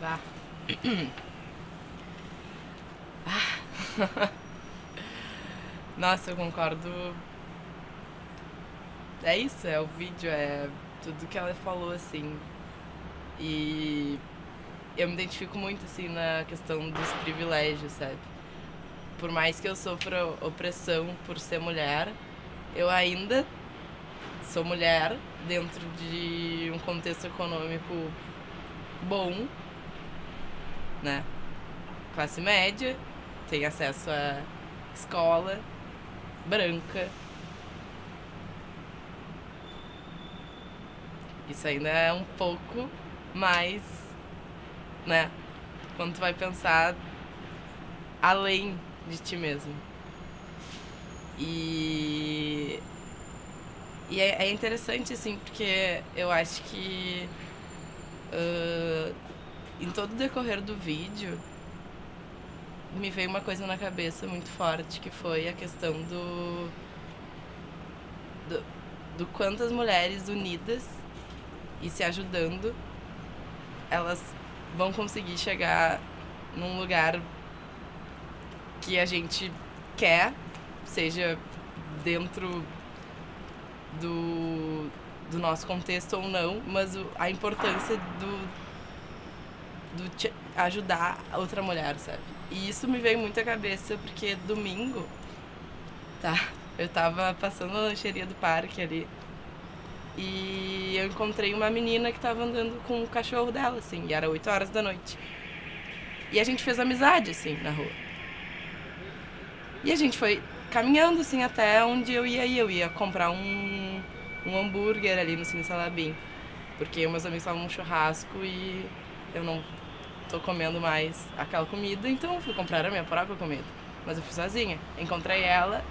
Bah. Nossa, eu concordo. É isso, é o vídeo, é tudo que ela falou, assim. E eu me identifico muito, assim, na questão dos privilégios, sabe? Por mais que eu sofra opressão por ser mulher, eu ainda sou mulher dentro de um contexto econômico bom, né? Classe média, tem acesso a escola, branca. Isso ainda é um pouco mais, né? Quando tu vai pensar além de ti mesmo. E é interessante, assim, porque eu acho que em todo o decorrer do vídeo me veio uma coisa na cabeça muito forte, que foi a questão do quanto as mulheres unidas e se ajudando, elas vão conseguir chegar num lugar que a gente quer, seja dentro do nosso contexto ou não, mas a importância do ajudar a outra mulher, sabe? E isso me veio muito à cabeça porque domingo, tá? Eu tava passando na lancheria do parque ali e eu encontrei uma menina que tava andando com o cachorro dela, assim, e era 8 horas da noite. E a gente fez amizade, assim, na rua. E a gente foi caminhando, assim, até onde eu ia ir. Eu ia comprar um hambúrguer ali no Cine Salabim. Porque meus amigos estavam num churrasco e eu não tô comendo mais aquela comida, então fui comprar a minha própria comida. Mas eu fui sozinha. Encontrei ela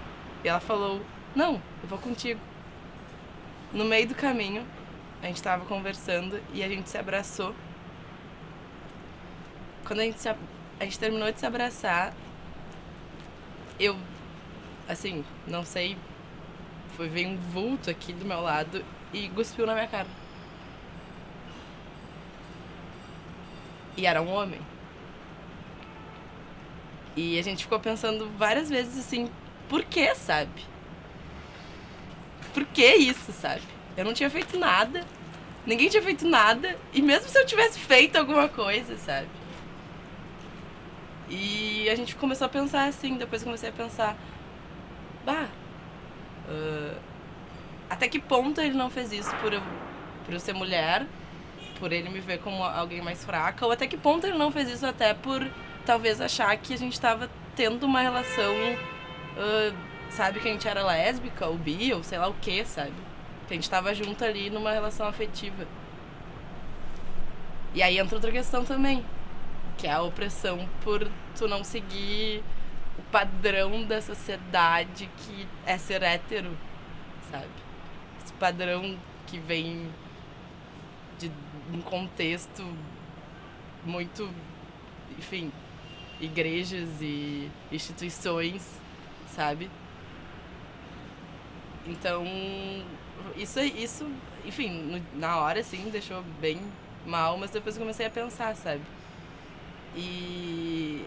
e ela falou, não, eu vou contigo. No meio do caminho, a gente tava conversando e a gente se abraçou. Quando a gente terminou de se abraçar, eu, assim, não sei, veio um vulto aqui do meu lado e cuspiu na minha cara. E era um homem. E a gente ficou pensando várias vezes assim, por que, sabe? Por que isso, sabe? Eu não tinha feito nada, ninguém tinha feito nada, e mesmo se eu tivesse feito alguma coisa, sabe? E a gente começou a pensar assim, depois eu comecei a pensar, bah, até que ponto ele não fez isso por eu ser mulher, por ele me ver como alguém mais fraca, ou até que ponto ele não fez isso até por talvez achar que a gente tava tendo uma relação, sabe, que a gente era lésbica, ou bi, ou sei lá o que, sabe? Que a gente tava junto ali numa relação afetiva. E aí entra outra questão também, que é a opressão por tu não seguir o padrão da sociedade que é ser hétero, sabe? Esse padrão que vem de um contexto muito, enfim, igrejas e instituições, sabe? Então, isso enfim, na hora, assim, deixou bem mal, mas depois eu comecei a pensar, sabe? E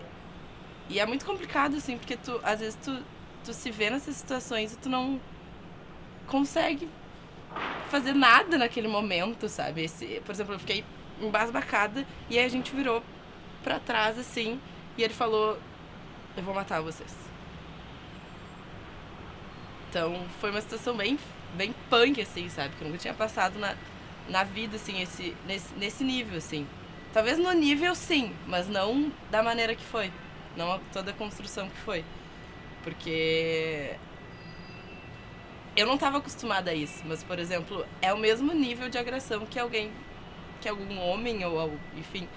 é muito complicado, assim, porque às vezes tu se vê nessas situações e tu não consegue fazer nada naquele momento, sabe? Por exemplo, eu fiquei embasbacada e aí a gente virou pra trás, assim, e ele falou, eu vou matar vocês. Então foi uma situação bem punk, assim, sabe? Que eu nunca tinha passado na vida, assim, nesse nível, assim. Talvez no nível, sim, mas não da maneira que foi. Não toda a construção que foi. Porque eu não estava acostumada a isso, mas, por exemplo, é o mesmo nível de agressão que algum homem, ou enfim,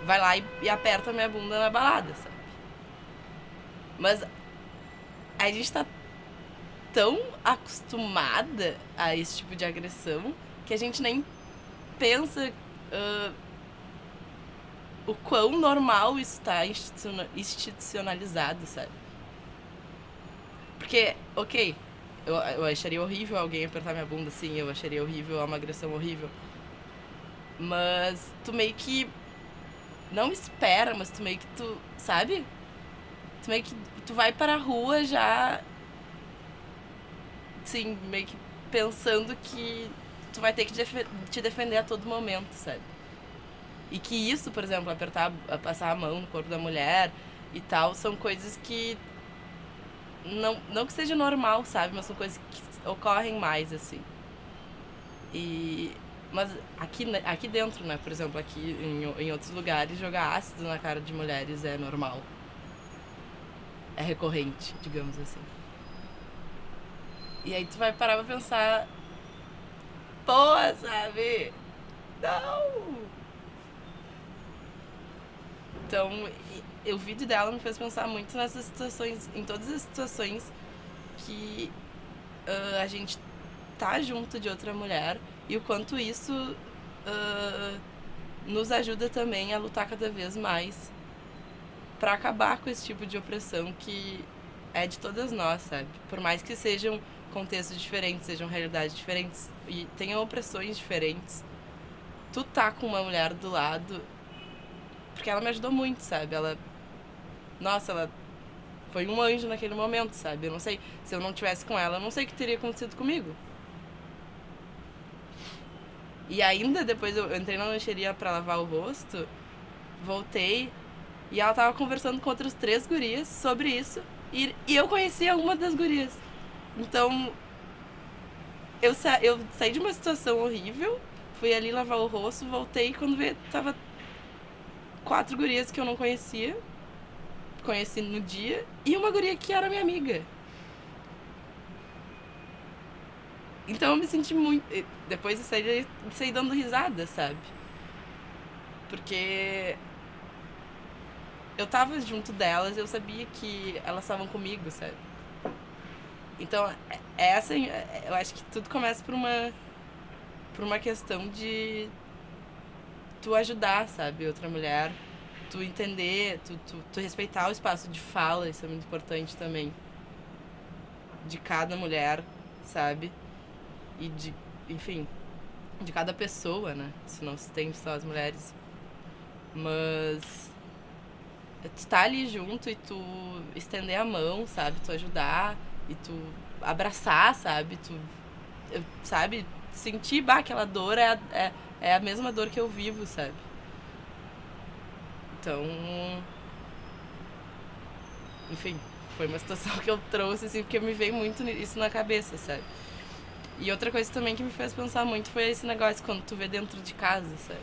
vai lá e aperta a minha bunda na balada, sabe? Mas a gente tá tão acostumada a esse tipo de agressão que a gente nem pensa o quão normal isso tá institucionalizado, sabe? Porque, ok, eu acharia horrível alguém apertar minha bunda assim, eu acharia horrível uma agressão horrível. Mas tu meio que não espera, mas tu meio que sabe? Tu meio que tu vai para a rua já, assim, meio que pensando que tu vai ter que te defender a todo momento, sabe? E que isso, por exemplo, passar a mão no corpo da mulher e tal, são coisas que não que seja normal, sabe? Mas são coisas que ocorrem mais, assim. E mas aqui dentro, né, por exemplo, aqui em outros lugares, jogar ácido na cara de mulheres é normal. É recorrente, digamos assim. E aí tu vai parar pra pensar, pô, sabe? Não! Então, o vídeo dela me fez pensar muito nessas situações, em todas as situações que a gente tá junto de outra mulher e o quanto isso nos ajuda também a lutar cada vez mais pra acabar com esse tipo de opressão que é de todas nós, sabe? Por mais que sejam contextos diferentes, sejam realidades diferentes e tenham opressões diferentes, tu tá com uma mulher do lado porque ela me ajudou muito, sabe? Ela foi um anjo naquele momento, sabe? Eu não sei, se eu não tivesse com ela, eu não sei o que teria acontecido comigo. E ainda depois eu entrei na lancheria pra lavar o rosto, voltei e ela tava conversando com outras 3 gurias sobre isso e eu conhecia uma das gurias. Então eu saí de uma situação horrível, fui ali lavar o rosto, voltei e quando vi, tava 4 gurias que eu não conhecia, conheci no dia, e uma guria que era minha amiga. Então eu me senti muito. Depois eu saí dando risada, sabe? Porque eu tava junto delas, eu sabia que elas estavam comigo, sabe? Então, eu acho que tudo começa por uma questão de tu ajudar, sabe, outra mulher, tu entender, tu respeitar o espaço de fala, isso é muito importante também, de cada mulher, sabe? E enfim, de cada pessoa, né? Se não se tem só as mulheres. Mas tu tá ali junto e tu estender a mão, sabe? Tu ajudar e tu abraçar, sabe? Sabe? Sentir, aquela dor é a mesma dor que eu vivo, sabe? Então, enfim, foi uma situação que eu trouxe, assim, porque me veio muito isso na cabeça, sabe? E outra coisa também que me fez pensar muito foi esse negócio quando tu vê dentro de casa, sabe?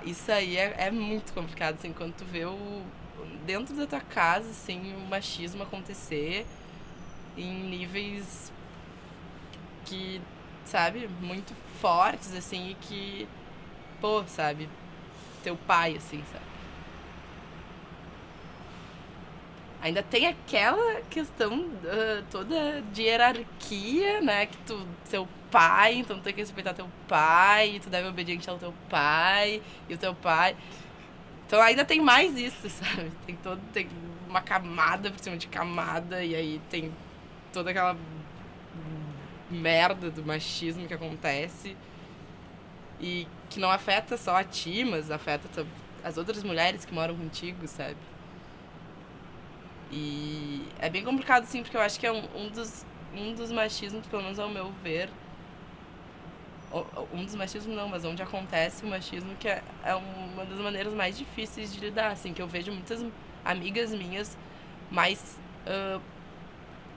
Isso aí é muito complicado, assim, quando tu vê dentro da tua casa, assim, o machismo acontecer em níveis que, sabe, muito fortes, assim, e que, pô, sabe, teu pai, assim, sabe? Ainda tem aquela questão toda de hierarquia, né? Que seu pai, então tu tem que respeitar teu pai, e tu deve obediente ao teu pai, e o teu pai. Então ainda tem mais isso, sabe? Tem uma camada por cima de camada, e aí tem toda aquela merda do machismo que acontece. E que não afeta só a ti, mas afeta as outras mulheres que moram contigo, sabe? E é bem complicado, sim, porque eu acho que é um dos machismos, pelo menos ao meu ver, um dos machismos não, mas onde acontece o machismo, que é uma das maneiras mais difíceis de lidar, assim, que eu vejo muitas amigas minhas mais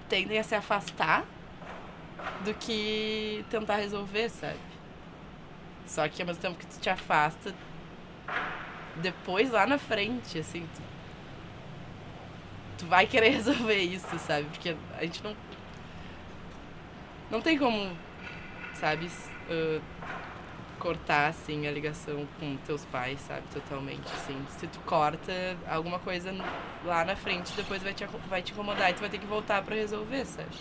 tendem a se afastar do que tentar resolver, sabe? Só que ao mesmo tempo que tu te afasta, depois lá na frente, assim, tu vai querer resolver isso, sabe? Porque a gente não tem como, sabe, cortar, assim, a ligação com teus pais, sabe? Totalmente, assim. Se tu corta alguma coisa lá na frente, depois vai te incomodar e tu vai ter que voltar pra resolver, sabe?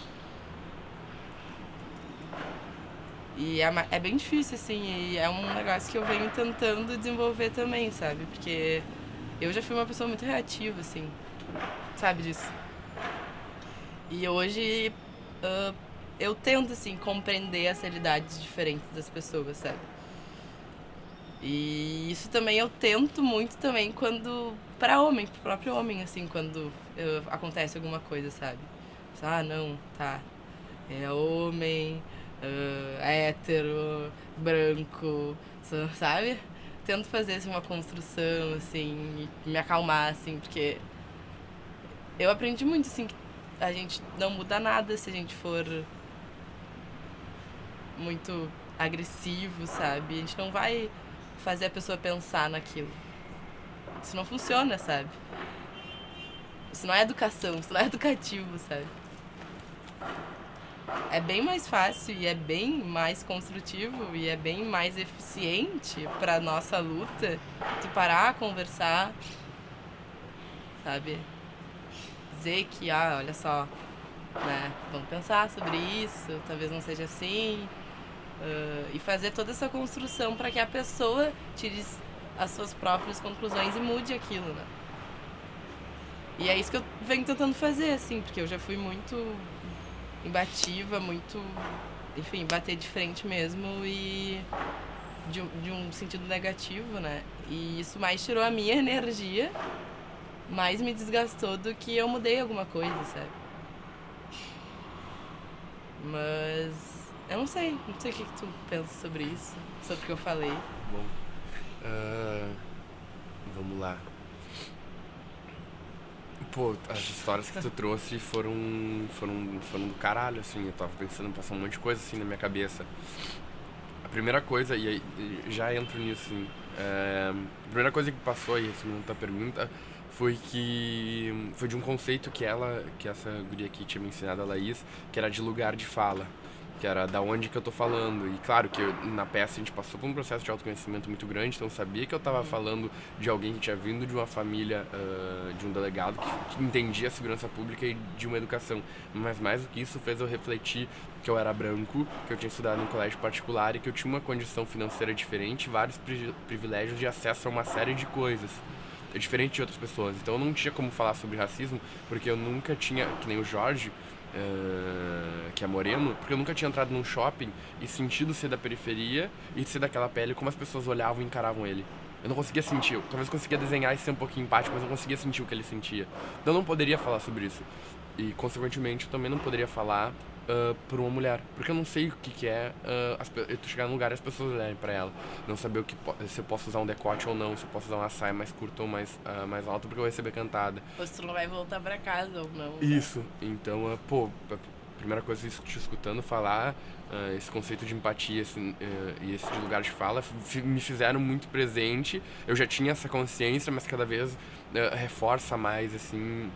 E é bem difícil, assim, e é um negócio que eu venho tentando desenvolver também, sabe? Porque eu já fui uma pessoa muito reativa, assim, sabe disso? E hoje eu tento, assim, compreender as realidades diferentes das pessoas, sabe? E isso também eu tento muito também quando... Pra homem, pro próprio homem, assim, quando acontece alguma coisa, sabe? Não, tá. É homem, hétero, branco, sabe? Tento fazer, assim, uma construção, assim, e me acalmar, assim, porque eu aprendi muito, assim, que a gente não muda nada se a gente for muito agressivo, sabe? A gente não vai fazer a pessoa pensar naquilo. Isso não funciona, sabe? Isso não é educação, isso não é educativo, sabe? É bem mais fácil e é bem mais construtivo e é bem mais eficiente pra nossa luta tu parar, conversar, sabe? Dizer que, olha só, né? Vamos pensar sobre isso, talvez não seja assim. E fazer toda essa construção para que a pessoa tire as suas próprias conclusões e mude aquilo, né? E é isso que eu venho tentando fazer, assim, porque eu já fui muito imbativa, muito, enfim, bater de frente mesmo e de um sentido negativo, né? E isso mais tirou a minha energia, mais me desgastou do que eu mudei alguma coisa, sabe? Mas eu não sei o que tu pensa sobre isso, sobre o que eu falei. Bom, vamos lá. Pô, as histórias que tu trouxe foram do caralho, assim. Eu tava pensando, passou um monte de coisa assim na minha cabeça. A primeira coisa, e aí já entro nisso, assim. A primeira coisa que passou aí, respondendo a tua pergunta, foi de um conceito que essa guria aqui tinha me ensinado, a Laís, que era de lugar de fala, que era da onde que eu tô falando. E claro que na peça a gente passou por um processo de autoconhecimento muito grande, então eu sabia que eu tava falando de alguém que tinha vindo de uma família, de um delegado que entendia a segurança pública e de uma educação. Mas mais do que isso, fez eu refletir que eu era branco, que eu tinha estudado em colégio particular e que eu tinha uma condição financeira diferente, vários privilégios de acesso a uma série de coisas. É diferente de outras pessoas. Então eu não tinha como falar sobre racismo, porque eu nunca tinha, que nem o Jorge, que é moreno, porque eu nunca tinha entrado num shopping e sentido ser da periferia e ser daquela pele, como as pessoas olhavam e encaravam ele. Eu não conseguia sentir, talvez eu conseguia desenhar e ser um pouquinho empático, mas eu não conseguia sentir o que ele sentia. Então eu não poderia falar sobre isso. E, consequentemente, eu também não poderia falar por uma mulher, porque eu não sei o que é eu chegar num lugar e as pessoas olharem pra ela, não saber se eu posso usar um decote ou não, se eu posso usar uma saia mais curta ou mais alta, porque eu vou receber cantada. Ou se tu não vai voltar pra casa ou não. Isso, né? Então, a primeira coisa, isso te escutando falar, esse conceito de empatia e esse de lugar de fala me fizeram muito presente. Eu já tinha essa consciência, mas cada vez reforça mais, assim,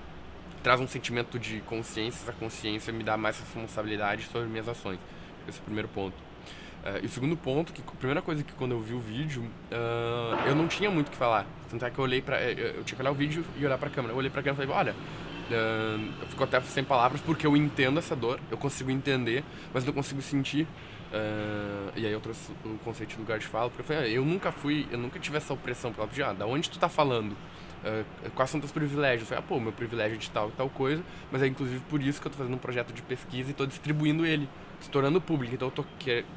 traz um sentimento de consciência. Essa consciência me dá mais responsabilidade sobre minhas ações. Esse é o primeiro ponto. E o segundo ponto, que a primeira coisa que quando eu vi o vídeo, eu não tinha muito o que falar. Tanto é que eu olhei eu tinha que olhar o vídeo e olhar pra câmera. Eu olhei pra câmera e falei, olha, eu fico até sem palavras porque eu entendo essa dor, eu consigo entender, mas não consigo sentir. E aí eu trouxe o conceito de lugar de fala, porque eu falei, eu nunca tive essa opressão pela da onde tu tá falando? Quais são teus privilégios? Eu falei, meu privilégio é de tal e tal coisa, mas é inclusive por isso que eu tô fazendo um projeto de pesquisa e tô distribuindo ele, se tornando público, então eu tô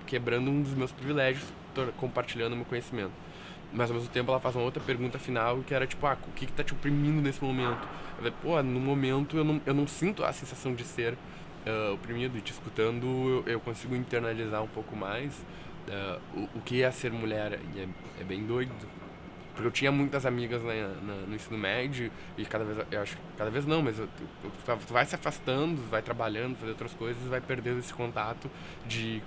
quebrando um dos meus privilégios, tô compartilhando meu conhecimento. Mas ao mesmo tempo ela faz uma outra pergunta final, que era tipo, o que tá te oprimindo nesse momento? Eu falei, no momento eu não sinto a sensação de ser oprimido, e te escutando eu consigo internalizar um pouco mais o que é ser mulher, e é bem doido. Porque eu tinha muitas amigas no ensino médio e cada vez não, mas tu vai se afastando, vai trabalhando, fazer outras coisas, vai perdendo esse contato de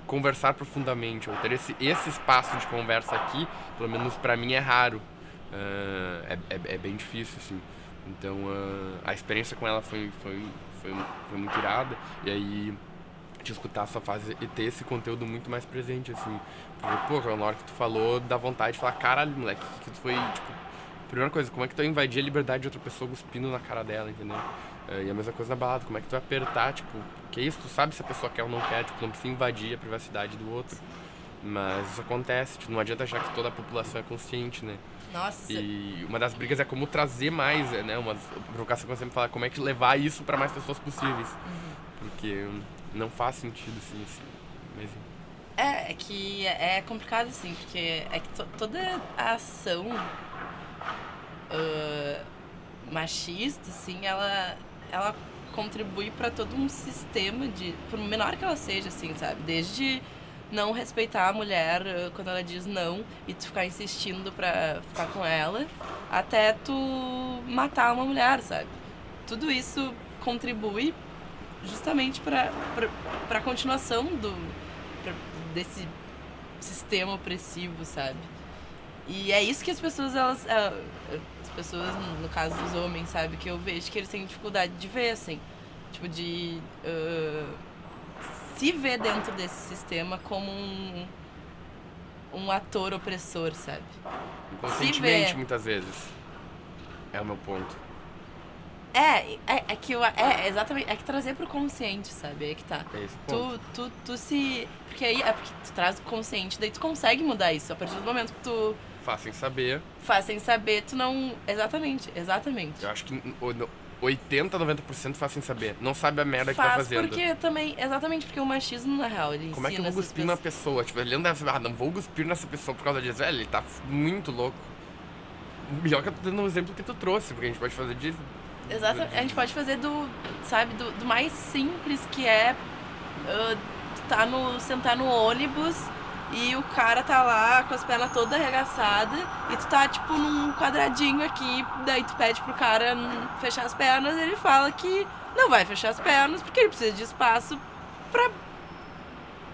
conversar profundamente, ou ter esse espaço de conversa aqui, pelo menos pra mim é raro. É bem difícil, assim. Então a experiência com ela foi muito irada, e aí de escutar a sua fase e ter esse conteúdo muito mais presente, assim. Porque, na hora que tu falou, dá vontade de falar, caralho, moleque, que tu foi, tipo, primeira coisa, como é que tu vai invadir a liberdade de outra pessoa cuspindo na cara dela, entendeu? E a mesma coisa na balada, como é que tu vai apertar, tipo, que isso, tu sabe se a pessoa quer ou não quer, tipo, não precisa invadir a privacidade do outro. Mas isso acontece, tipo, não adianta achar que toda a população é consciente, né? Nossa. E uma das brigas é como trazer mais, né? Uma provocação que eu sempre falo, como é que levar isso pra mais pessoas possíveis. porque não faz sentido, assim, mas... É que é complicado, assim, porque é que toda a ação machista, assim, ela contribui para todo um sistema por menor que ela seja, assim, sabe? Desde não respeitar a mulher quando ela diz não e tu ficar insistindo pra ficar com ela, até tu matar uma mulher, sabe? Tudo isso contribui justamente pra continuação desse sistema opressivo, sabe? E é isso que as pessoas, as pessoas, no caso dos homens, sabe, que eu vejo que eles têm dificuldade de ver, assim. Tipo, de se ver dentro desse sistema como um ator opressor, sabe? Inconscientemente, muitas vezes. É o meu ponto. Exatamente, é que trazer pro consciente, sabe? É que tá. É esse ponto. Tu se... Porque aí é porque tu traz o consciente, daí tu consegue mudar isso. A partir do momento que tu Faz sem saber. faz sem saber, tu não... Exatamente. Eu acho que 80, 90% faz sem saber. Não sabe a merda que tá Faz fazendo. porque também... Exatamente, porque o machismo, na real, ele Como é que eu ensina vou essas cuspir numa pessoa? Tipo, ele não deve saber, não vou cuspir nessa pessoa por causa disso. Velho, ele tá muito louco. Melhor que eu tô dando um exemplo que tu trouxe, porque a gente pode fazer disso. Exatamente. A gente pode fazer do mais simples, que é sentar no ônibus e o cara tá lá com as pernas todas arregaçadas e tu tá, tipo, num quadradinho aqui, daí tu pede pro cara fechar as pernas e ele fala que não vai fechar as pernas porque ele precisa de espaço pra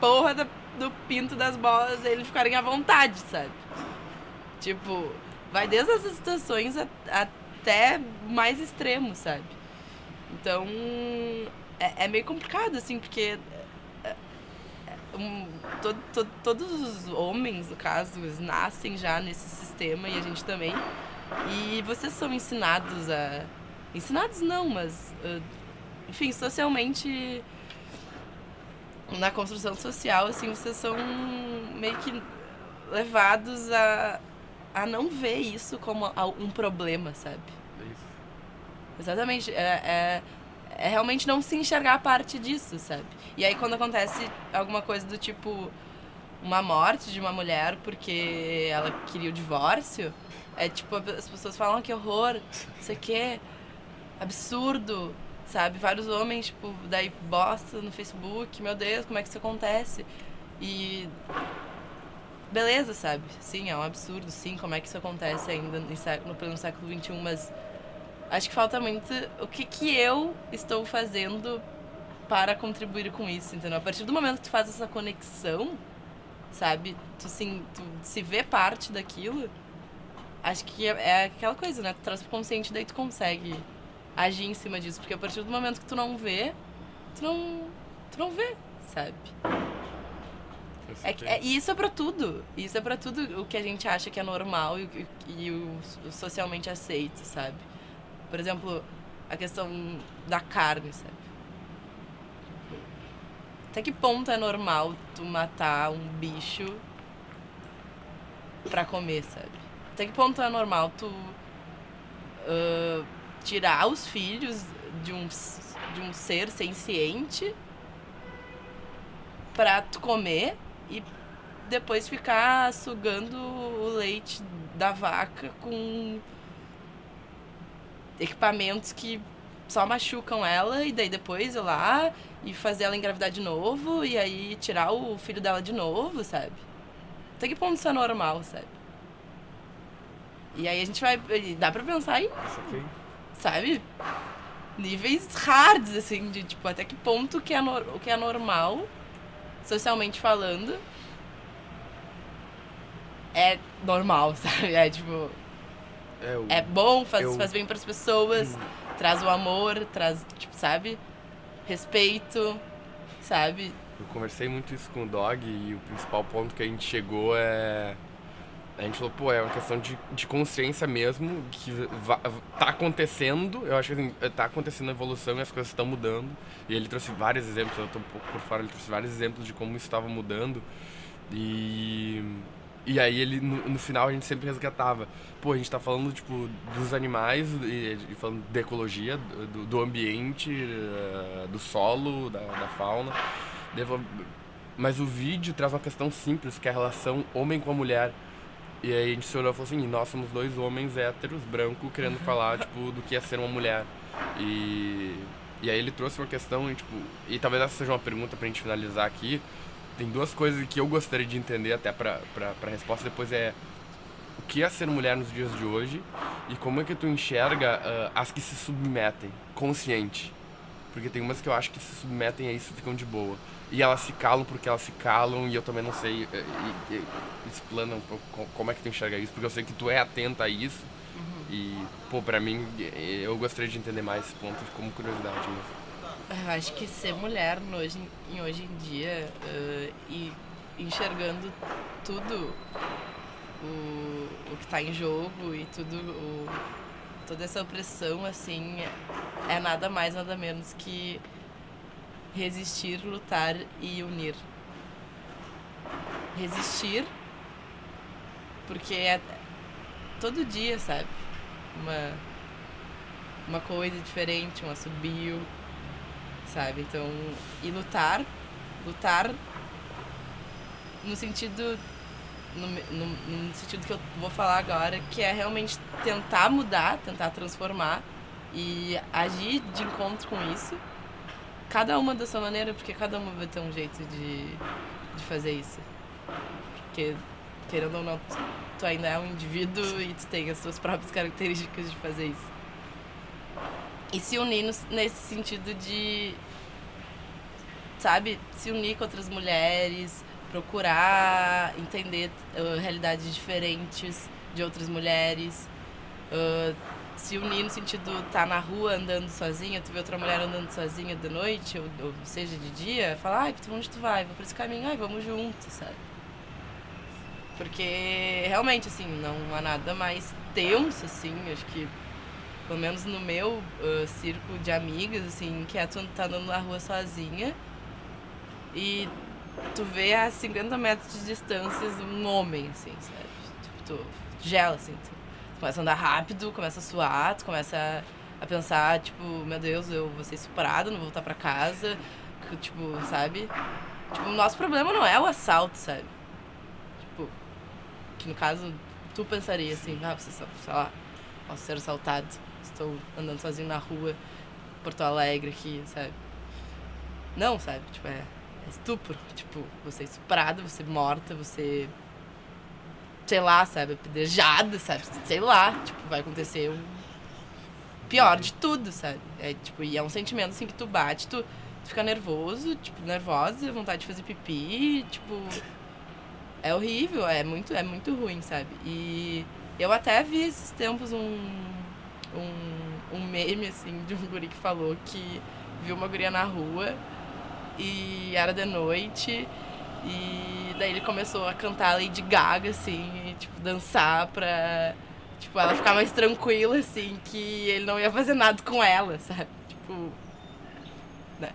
porra do pinto das bolas eles ficarem à vontade, sabe? Tipo, vai desde essas situações até mais extremo, sabe? Então, é meio complicado, assim, porque todos os homens, no caso, eles nascem já nesse sistema e a gente também. E vocês são ensinados a... Ensinados não, mas... enfim, socialmente... Na construção social, assim, vocês são meio que levados a não ver isso como um problema, sabe? É isso. Exatamente. É realmente não se enxergar a parte disso, sabe? E aí quando acontece alguma coisa do tipo uma morte de uma mulher porque ela queria o divórcio, é tipo, as pessoas falam que horror, não sei o quê, absurdo, sabe? Vários homens, tipo, daí bosta no Facebook, meu Deus, como é que isso acontece? E... beleza, sabe? Sim, é um absurdo, sim, como é que isso acontece ainda no pleno século XXI, mas acho que falta muito o que eu estou fazendo para contribuir com isso, entendeu? A partir do momento que tu faz essa conexão, sabe? Tu se vê parte daquilo, acho que é aquela coisa, né? Tu traz pro consciente, daí tu consegue agir em cima disso, porque a partir do momento que tu não vê, tu não vê, sabe? E isso é pra tudo. Isso é pra tudo o que a gente acha que é normal e o socialmente aceito, sabe? Por exemplo, a questão da carne, sabe? Até que ponto é normal tu matar um bicho pra comer, sabe? Até que ponto é normal tu tirar os filhos de um ser senciente pra tu comer e depois ficar sugando o leite da vaca com equipamentos que só machucam ela e daí depois ir lá e fazer ela engravidar de novo e aí tirar o filho dela de novo, sabe? Até que ponto isso é normal, sabe? E aí a gente vai... dá pra pensar em... sabe? Níveis hards, assim, de tipo, até que ponto o que é normal, socialmente falando, é normal, sabe? É tipo... é bom, faz bem pras pessoas, traz o amor, traz, tipo, sabe? Respeito, sabe? Eu conversei muito isso com o Dog e o principal ponto que a gente chegou é... A gente falou, pô, é uma questão de consciência mesmo, que tá acontecendo, eu acho que assim, tá acontecendo a evolução e as coisas estão mudando. E ele trouxe vários exemplos, eu tô um pouco por fora, ele trouxe vários exemplos de como isso estava mudando. E E aí ele, no final, a gente sempre resgatava. Pô, a gente tá falando, tipo, dos animais e falando da ecologia, do ambiente, do solo, da fauna. Mas o vídeo traz uma questão simples, que é a relação homem com a mulher. E aí a gente se olhou e falou assim, nós somos dois homens héteros, brancos, querendo falar, tipo, do que é ser uma mulher. E, e aí ele trouxe uma questão, e, tipo, e talvez essa seja uma pergunta pra gente finalizar aqui. Tem duas coisas que eu gostaria de entender até pra resposta depois o que é ser mulher nos dias de hoje e como é que tu enxerga as que se submetem, consciente. Porque tem umas que eu acho que se submetem a isso e ficam de boa. E elas se calam porque elas se calam e eu também não sei. Explana um pouco como é que tu enxerga isso, porque eu sei que tu é atenta a isso. E, pô, pra mim, eu gostaria de entender mais esse ponto como curiosidade mesmo. Eu acho que ser mulher hoje em dia e enxergando tudo o que tá em jogo e toda essa opressão, assim, é nada mais, nada menos que resistir, lutar e unir. Resistir, porque é todo dia, sabe? Uma coisa diferente, um assobio, sabe? Então, e lutar no sentido no sentido que eu vou falar agora, que é realmente tentar mudar, tentar transformar e agir de encontro com isso. Cada uma da sua maneira, porque cada uma vai ter um jeito de fazer isso. Porque, querendo ou não, tu ainda é um indivíduo e tu tem as suas próprias características de fazer isso. E se unir nesse sentido de, sabe, se unir com outras mulheres, procurar entender realidades diferentes de outras mulheres, se unir no sentido tá na rua andando sozinha, tu vê outra mulher andando sozinha de noite, ou seja, de dia, fala, ai, onde tu vai? Vou por esse caminho, ai, vamos juntos, sabe? Porque realmente, assim, não há nada mais tenso, assim, acho que pelo menos no meu círculo de amigas, assim, que é tu tá andando na rua sozinha e tu vê a 50 metros de distância um homem, assim, sabe? Tipo, tu gela, assim, tu começa a andar rápido, começa a suar, tu começa a pensar, tipo, meu Deus, eu vou ser estuprada, não vou voltar pra casa, tipo, sabe? Tipo, o nosso problema não é o assalto, sabe? Tipo, que no caso, tu pensaria assim, você, sei lá, posso ser assaltado, estou andando sozinho na rua, Porto Alegre aqui, sabe? Não, sabe? Tipo, é estupro. Tipo, você é estuprada, você é morta, você, sei lá, sabe? Apedrejada, sabe? Sei lá, tipo, vai acontecer o pior de tudo, sabe? É, tipo, e é um sentimento, assim, que tu bate, tu fica nervoso, tipo, nervosa, vontade de fazer pipi, tipo... É horrível, é muito ruim, sabe? E eu até vi esses tempos um meme, assim, de um guri que falou que viu uma guria na rua e era de noite e daí ele começou a cantar Lady Gaga, assim, e, tipo, dançar pra, tipo, ela ficar mais tranquila, assim, que ele não ia fazer nada com ela, sabe? Tipo, né?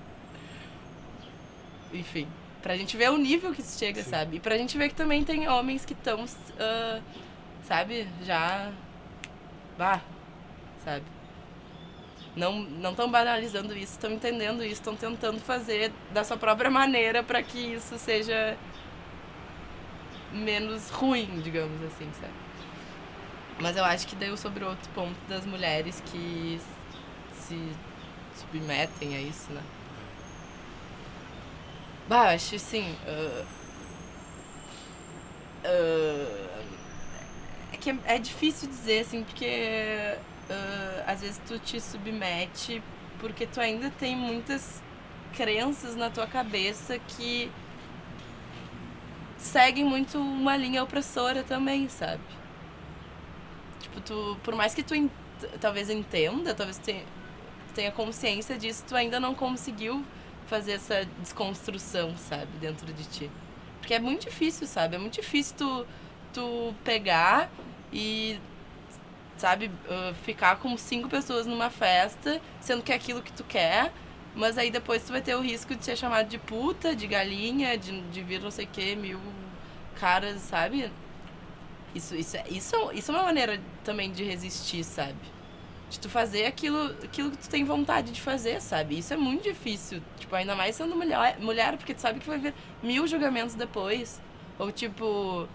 Enfim, pra gente ver o nível que isso chega, sim, sabe? E pra gente ver que também tem homens que estão, sabe, já... sabe? Não estão banalizando isso, estão entendendo isso, estão tentando fazer da sua própria maneira para que isso seja menos ruim, digamos assim, sabe? Mas eu acho que deu sobre o outro ponto das mulheres que se submetem a isso, né? Eu acho assim... é que é difícil dizer, assim, porque... às vezes tu te submete porque tu ainda tem muitas crenças na tua cabeça que seguem muito uma linha opressora também, sabe? Tipo, tu, por mais que tu talvez entenda, talvez tenha consciência disso, tu ainda não conseguiu fazer essa desconstrução, sabe, dentro de ti. Porque é muito difícil, sabe? É muito difícil tu pegar e... sabe, ficar com 5 pessoas numa festa, sendo que é aquilo que tu quer, mas aí depois tu vai ter o risco de ser chamado de puta, de galinha, de vir não sei o que, 1000 caras, sabe, Isso é uma maneira também de resistir, sabe? De tu fazer aquilo que tu tem vontade de fazer, sabe? Isso é muito difícil. Tipo, ainda mais sendo mulher, porque tu sabe que vai vir 1000 julgamentos depois. Ou tipo,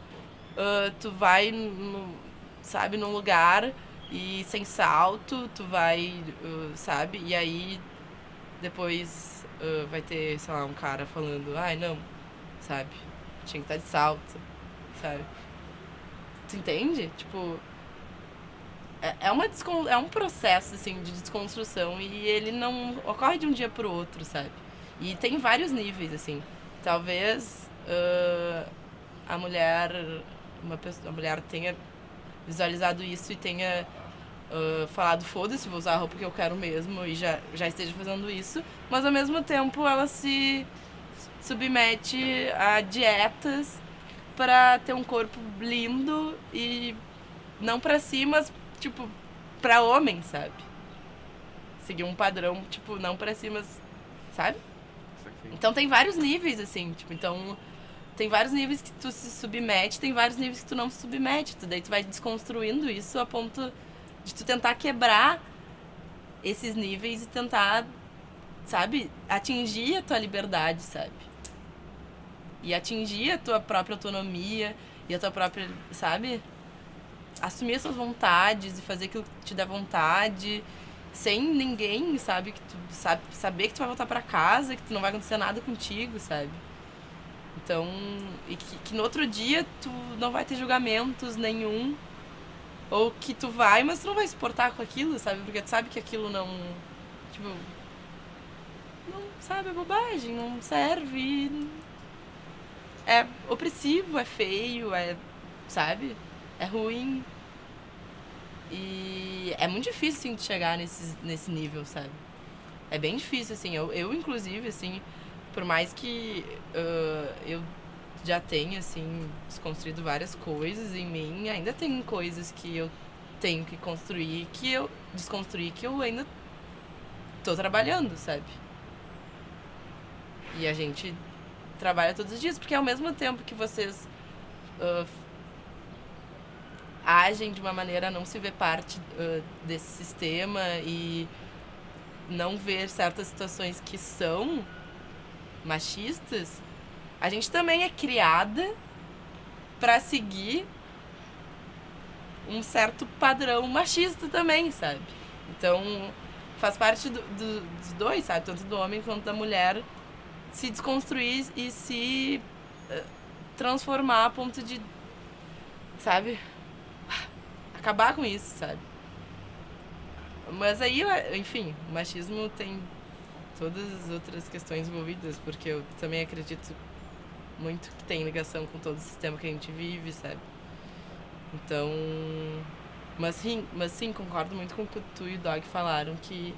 tu vai, sabe, num lugar e sem salto, tu vai, sabe? E aí depois vai ter, sei lá, um cara falando, ai não, sabe? Tinha que estar de salto, sabe? Tu entende? Tipo, é um processo, assim, de desconstrução e ele não ocorre de um dia pro outro, sabe? E tem vários níveis, assim. Talvez a mulher, a mulher tenha visualizado isso e tenha falado, foda-se, vou usar a roupa que eu quero mesmo e já esteja fazendo isso, mas ao mesmo tempo ela se submete a dietas pra ter um corpo lindo e não pra si, mas tipo, pra homem, sabe? Seguir um padrão, tipo, não pra si, mas, sabe? Então tem vários níveis, assim, tipo, então tem vários níveis que tu se submete, tem vários níveis que tu não se submete, daí tu vai desconstruindo isso a ponto de tu tentar quebrar esses níveis e tentar, sabe, atingir a tua liberdade, sabe? E atingir a tua própria autonomia e a tua própria, sabe? Assumir as suas vontades e fazer aquilo que te dá vontade, sem ninguém, sabe? Que tu saber que tu vai voltar pra casa, que tu não vai acontecer nada contigo, sabe? Então, e que no outro dia tu não vai ter julgamentos nenhum, ou que tu vai, mas tu não vai se portar com aquilo, sabe? Porque tu sabe que aquilo não, tipo, não, sabe, é bobagem, não serve, é opressivo, é feio, sabe? É ruim. E é muito difícil, assim, de chegar nesse nível, sabe? É bem difícil, assim. Eu inclusive, assim, por mais que eu já tenha, assim, desconstruído várias coisas em mim, ainda tem coisas que eu tenho que desconstruir, que eu ainda tô trabalhando, sabe? E a gente trabalha todos os dias, porque ao mesmo tempo que vocês agem de uma maneira a não se ver parte desse sistema e não ver certas situações que são machistas, a gente também é criada pra seguir um certo padrão machista também, sabe? Então, faz parte dos dois, sabe? Tanto do homem quanto da mulher se desconstruir e se transformar a ponto de, sabe? Acabar com isso, sabe? Mas aí, enfim, o machismo tem todas as outras questões envolvidas, porque eu também acredito muito que tem ligação com todo o sistema que a gente vive, sabe? Então, mas sim, concordo muito com o que tu e o Dog falaram, que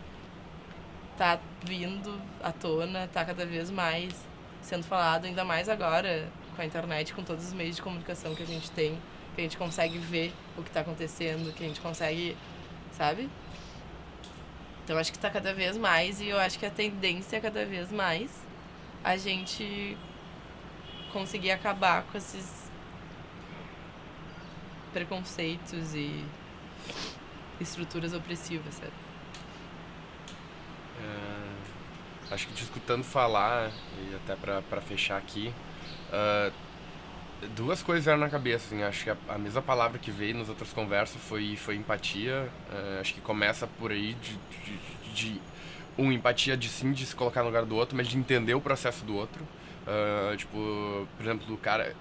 tá vindo à tona, tá cada vez mais sendo falado, ainda mais agora com a internet, com todos os meios de comunicação que a gente tem, que a gente consegue ver o que tá acontecendo, que a gente consegue, sabe? Então acho que tá cada vez mais, e eu acho que a tendência é cada vez mais a gente conseguir acabar com esses preconceitos e estruturas opressivas, sabe? Acho que te escutando falar, e até pra fechar aqui, duas coisas eram na cabeça, assim. Acho que a mesma palavra que veio nas outras conversas foi empatia. Acho que começa por aí de empatia de sim, de se colocar no lugar do outro, mas de entender o processo do outro. Tipo, por exemplo, o cara...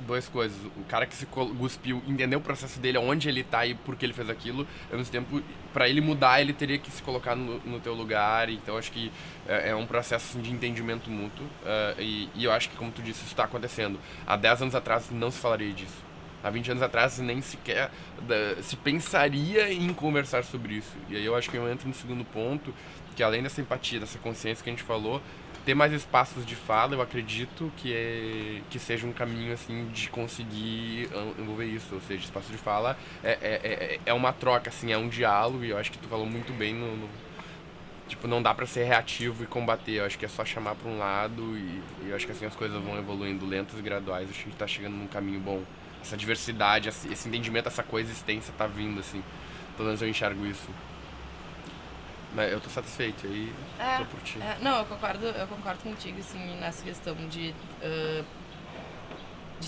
Duas coisas. O cara que se cuspiu, entender o processo dele, aonde ele tá e por que ele fez aquilo. Ao mesmo tempo, pra ele mudar, ele teria que se colocar no teu lugar. Então, acho que é um processo assim, de entendimento mútuo. E eu acho que, como tu disse, isso tá acontecendo. Há 10 anos atrás, não se falaria disso. Há 20 anos atrás, nem sequer se pensaria em conversar sobre isso. E aí eu acho que eu entro no segundo ponto, que além dessa empatia, dessa consciência que a gente falou, ter mais espaços de fala, eu acredito que seja um caminho, assim, de conseguir envolver isso. Ou seja, espaço de fala é uma troca, assim, é um diálogo, e eu acho que tu falou muito bem tipo, não dá pra ser reativo e combater. Eu acho que é só chamar pra um lado, e eu acho que assim as coisas vão evoluindo lentas e graduais. Acho que a gente tá chegando num caminho bom essa diversidade, esse entendimento, essa coexistência tá vindo, assim. Pelo menos eu enxergo isso. Mas eu tô satisfeito, aí tô por ti. Não, eu concordo contigo, assim, nessa questão de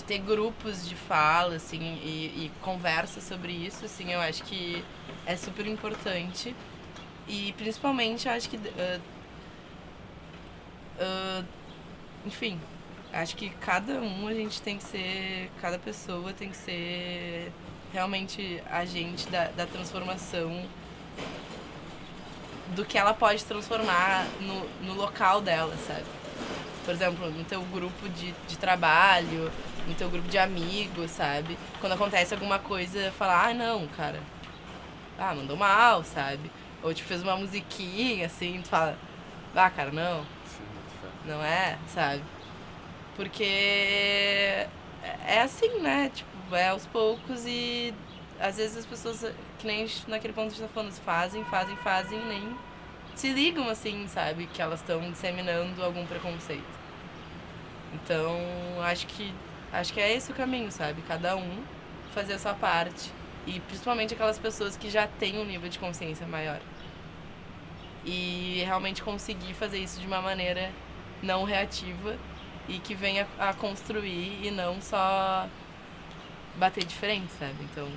ter grupos de fala, assim, e conversa sobre isso, assim, eu acho que é super importante. E principalmente, eu acho que, enfim, acho que cada pessoa tem que ser realmente agente da transformação, do que ela pode transformar no local dela, sabe? Por exemplo, no teu grupo de trabalho, no teu grupo de amigos, sabe? Quando acontece alguma coisa, falar, não, cara, mandou mal, sabe? Ou te fez uma musiquinha, assim, tu fala, cara, não, Sim, não é, sabe? Porque é assim, né? Tipo, é aos poucos e às vezes as pessoas, que nem naquele ponto que a gente tá falando, fazem e nem se ligam, assim, sabe? Que elas estão disseminando algum preconceito. Então, acho que é esse o caminho, sabe? Cada um fazer a sua parte. E principalmente aquelas pessoas que já têm um nível de consciência maior. E realmente conseguir fazer isso de uma maneira não reativa e que venha a construir e não só bater de frente, sabe? Então,